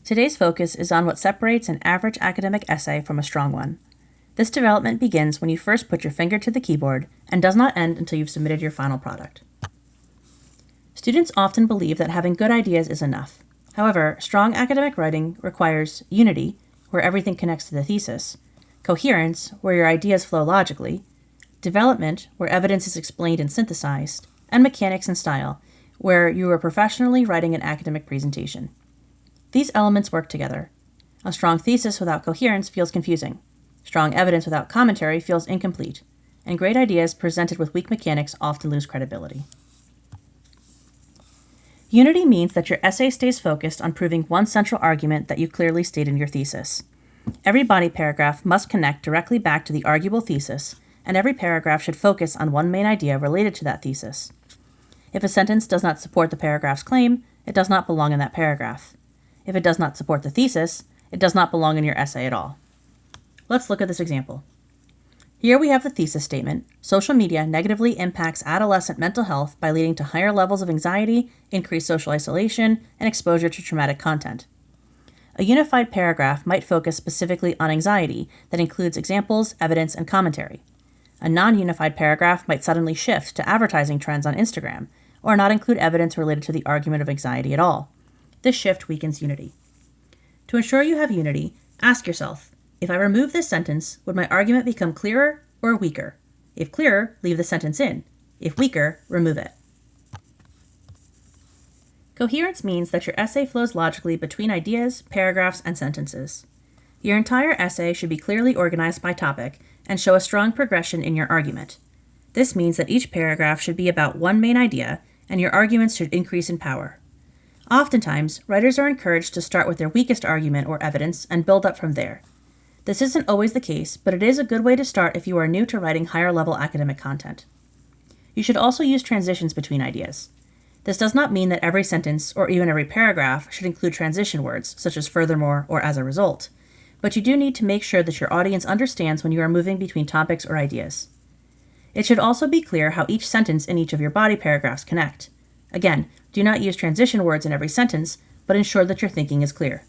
Today's focus is on what separates an average academic essay from a strong one. This development begins when you first put your finger to the keyboard and does not end until you've submitted your final product. Students often believe that having good ideas is enough. However, strong academic writing requires unity, where everything connects to the thesis, coherence, where your ideas flow logically, development, where evidence is explained and synthesized, and mechanics and style, where you are professionally writing an academic presentation. These elements work together. A strong thesis without coherence feels confusing. Strong evidence without commentary feels incomplete. And great ideas presented with weak mechanics often lose credibility. Unity means that your essay stays focused on proving one central argument that you clearly state in your thesis. Every body paragraph must connect directly back to the arguable thesis, and every paragraph should focus on one main idea related to that thesis. If a sentence does not support the paragraph's claim, it does not belong in that paragraph. If it does not support the thesis, it does not belong in your essay at all. Let's look at this example. Here we have the thesis statement: social media negatively impacts adolescent mental health by leading to higher levels of anxiety, increased social isolation, and exposure to traumatic content. A unified paragraph might focus specifically on anxiety that includes examples, evidence, and commentary. A non-unified paragraph might suddenly shift to advertising trends on Instagram, or not include evidence related to the argument of anxiety at all. This shift weakens unity. To ensure you have unity, ask yourself, if I remove this sentence, would my argument become clearer or weaker? If clearer, leave the sentence in. If weaker, remove it. Coherence means that your essay flows logically between ideas, paragraphs, and sentences. Your entire essay should be clearly organized by topic and show a strong progression in your argument. This means that each paragraph should be about one main idea, and your arguments should increase in power. Oftentimes, writers are encouraged to start with their weakest argument or evidence and build up from there. This isn't always the case, but it is a good way to start if you are new to writing higher-level academic content. You should also use transitions between ideas. This does not mean that every sentence, or even every paragraph, should include transition words, such as furthermore or as a result, but you do need to make sure that your audience understands when you are moving between topics or ideas. It should also be clear how each sentence in each of your body paragraphs connect. Again, do not use transition words in every sentence, but ensure that your thinking is clear.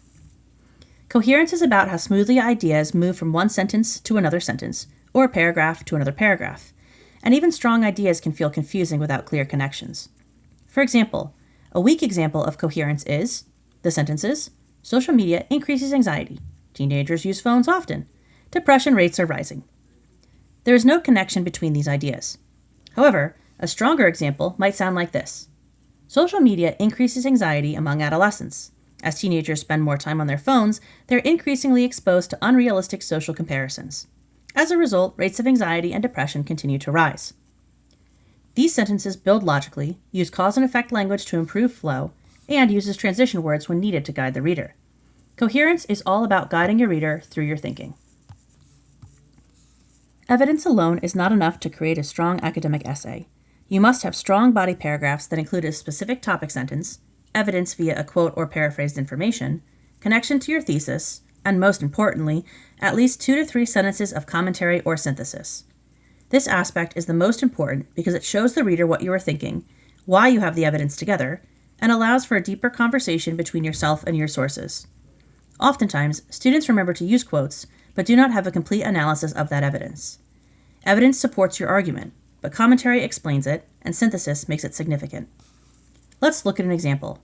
Coherence is about how smoothly ideas move from one sentence to another sentence, or a paragraph to another paragraph. And even strong ideas can feel confusing without clear connections. For example, a weak example of coherence is the sentences: social media increases anxiety. Teenagers use phones often. Depression rates are rising. There is no connection between these ideas. However, a stronger example might sound like this: social media increases anxiety among adolescents. As teenagers spend more time on their phones, they're increasingly exposed to unrealistic social comparisons. As a result, rates of anxiety and depression continue to rise. These sentences build logically, use cause and effect language to improve flow, and uses transition words when needed to guide the reader. Coherence is all about guiding your reader through your thinking. Evidence alone is not enough to create a strong academic essay. You must have strong body paragraphs that include a specific topic sentence, evidence via a quote or paraphrased information, connection to your thesis, and most importantly, at least 2 to 3 sentences of commentary or synthesis. This aspect is the most important because it shows the reader what you are thinking, why you have the evidence together, and allows for a deeper conversation between yourself and your sources. Oftentimes, students remember to use quotes, but do not have a complete analysis of that evidence. Evidence supports your argument, but commentary explains it, and synthesis makes it significant. Let's look at an example.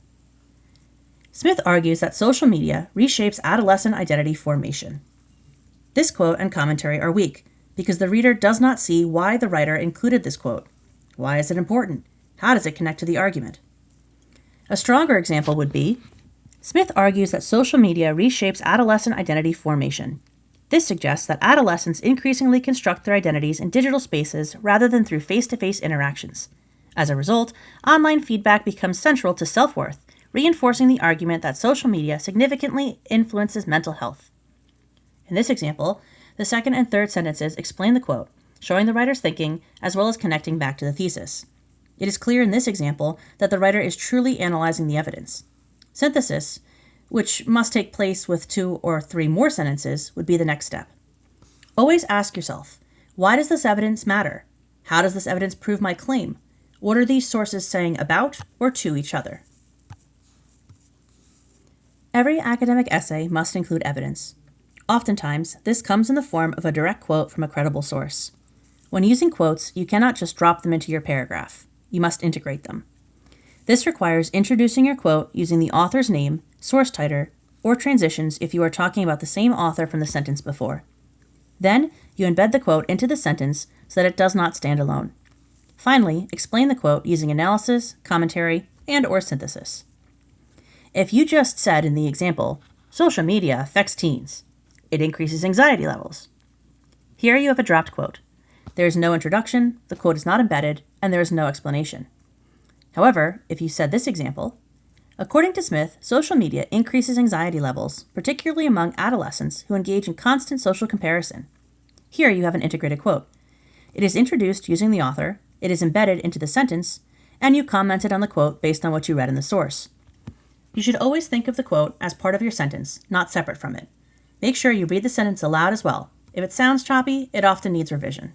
Smith argues that social media reshapes adolescent identity formation. This quote and commentary are weak because the reader does not see why the writer included this quote. Why is it important? How does it connect to the argument? A stronger example would be, Smith argues that social media reshapes adolescent identity formation. This suggests that adolescents increasingly construct their identities in digital spaces rather than through face-to-face interactions. As a result, online feedback becomes central to self-worth, reinforcing the argument that social media significantly influences mental health. In this example, the second and third sentences explain the quote, showing the writer's thinking as well as connecting back to the thesis. It is clear in this example that the writer is truly analyzing the evidence. Synthesis, which must take place with 2 or 3 more sentences, would be the next step. Always ask yourself, why does this evidence matter? How does this evidence prove my claim? What are these sources saying about or to each other? Every academic essay must include evidence. Oftentimes, this comes in the form of a direct quote from a credible source. When using quotes, you cannot just drop them into your paragraph. You must integrate them. This requires introducing your quote using the author's name, source title, or transitions if you are talking about the same author from the sentence before. Then, you embed the quote into the sentence so that it does not stand alone. Finally, explain the quote using analysis, commentary, and/or synthesis. If you just said in the example, social media affects teens, it increases anxiety levels. Here you have a dropped quote. There is no introduction, the quote is not embedded, and there is no explanation. However, if you said this example, according to Smith, social media increases anxiety levels, particularly among adolescents who engage in constant social comparison. Here you have an integrated quote. It is introduced using the author, it is embedded into the sentence, and you commented on the quote based on what you read in the source. You should always think of the quote as part of your sentence, not separate from it. Make sure you read the sentence aloud as well. If it sounds choppy, it often needs revision.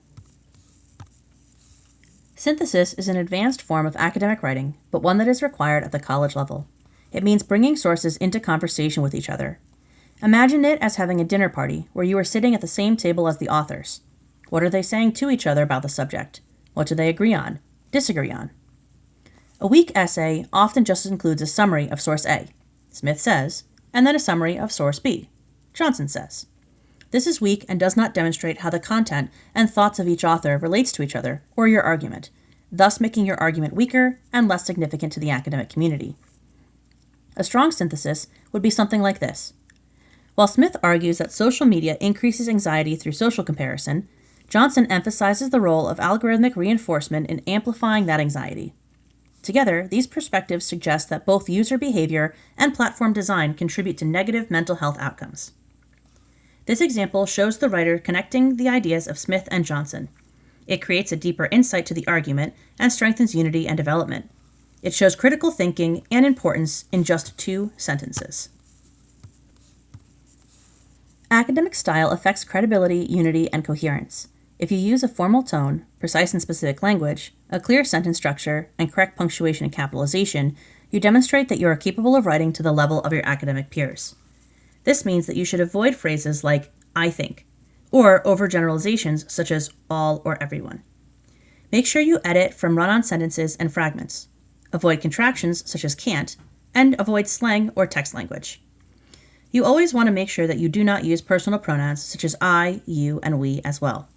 Synthesis is an advanced form of academic writing, but one that is required at the college level. It means bringing sources into conversation with each other. Imagine it as having a dinner party where you are sitting at the same table as the authors. What are they saying to each other about the subject? What do they agree on, disagree on? A weak essay often just includes a summary of source A, Smith says, and then a summary of source B, Johnson says. This is weak and does not demonstrate how the content and thoughts of each author relates to each other or your argument, thus making your argument weaker and less significant to the academic community. A strong synthesis would be something like this. While Smith argues that social media increases anxiety through social comparison, Johnson emphasizes the role of algorithmic reinforcement in amplifying that anxiety. Together, these perspectives suggest that both user behavior and platform design contribute to negative mental health outcomes. This example shows the writer connecting the ideas of Smith and Johnson. It creates a deeper insight to the argument and strengthens unity and development. It shows critical thinking and importance in just 2 sentences. Academic style affects credibility, unity, and coherence. If you use a formal tone, precise and specific language, a clear sentence structure, and correct punctuation and capitalization, you demonstrate that you are capable of writing to the level of your academic peers. This means that you should avoid phrases like, I think, or overgeneralizations such as all or everyone. Make sure you edit from run-on sentences and fragments. Avoid contractions such as can't, and avoid slang or text language. You always want to make sure that you do not use personal pronouns such as I, you, and we as well.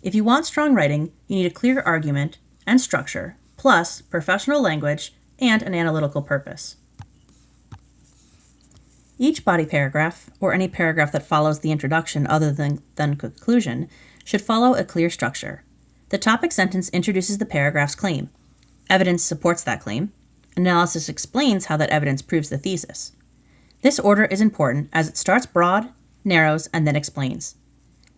If you want strong writing, you need a clear argument and structure, plus professional language and an analytical purpose. Each body paragraph, or any paragraph that follows the introduction other than conclusion, should follow a clear structure. The topic sentence introduces the paragraph's claim. Evidence supports that claim. Analysis explains how that evidence proves the thesis. This order is important as it starts broad, narrows, and then explains.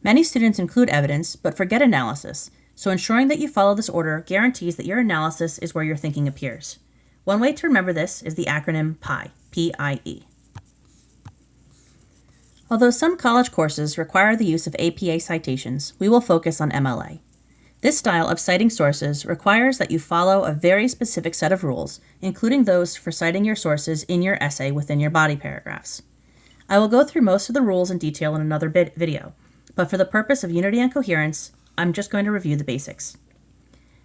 Many students include evidence but forget analysis, so ensuring that you follow this order guarantees that your analysis is where your thinking appears. One way to remember this is the acronym PIE, P-I-E. Although some college courses require the use of APA citations, we will focus on MLA. This style of citing sources requires that you follow a very specific set of rules, including those for citing your sources in your essay within your body paragraphs. I will go through most of the rules in detail in another video, but for the purpose of unity and coherence, I'm just going to review the basics.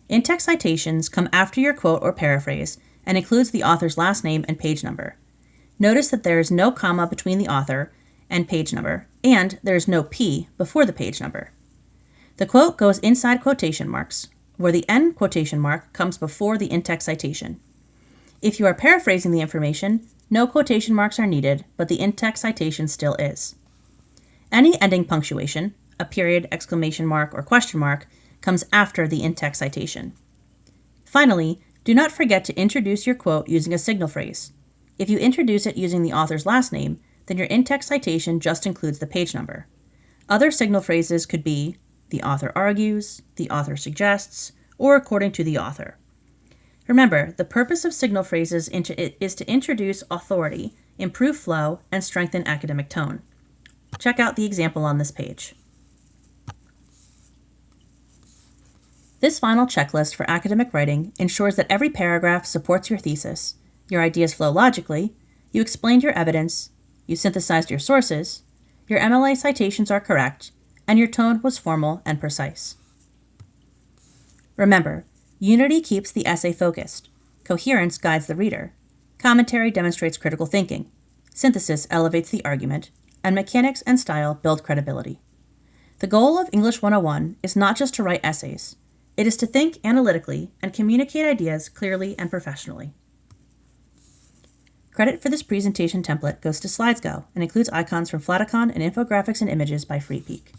In-text citations come after your quote or paraphrase and includes the author's last name and page number. Notice that there is no comma between the author and page number, and there is no P before the page number. The quote goes inside quotation marks, where the end quotation mark comes before the in-text citation. If you are paraphrasing the information, no quotation marks are needed, but the in-text citation still is. Any ending punctuation, a period, exclamation mark, or question mark, comes after the in-text citation. Finally, do not forget to introduce your quote using a signal phrase. If you introduce it using the author's last name, then your in-text citation just includes the page number. Other signal phrases could be, the author argues, the author suggests, or according to the author. Remember, the purpose of signal phrases is to introduce authority, improve flow, and strengthen academic tone. Check out the example on this page. This final checklist for academic writing ensures that every paragraph supports your thesis, your ideas flow logically, You explained your evidence, you synthesized your sources, your MLA citations are correct, and your tone was formal and precise. Remember, unity keeps the essay focused, coherence guides the reader, commentary demonstrates critical thinking, synthesis elevates the argument, and mechanics and style build credibility. The goal of English 101 is not just to write essays. It is to think analytically and communicate ideas clearly and professionally. Credit for this presentation template goes to SlidesGo and includes icons from Flaticon and infographics and images by FreePeak.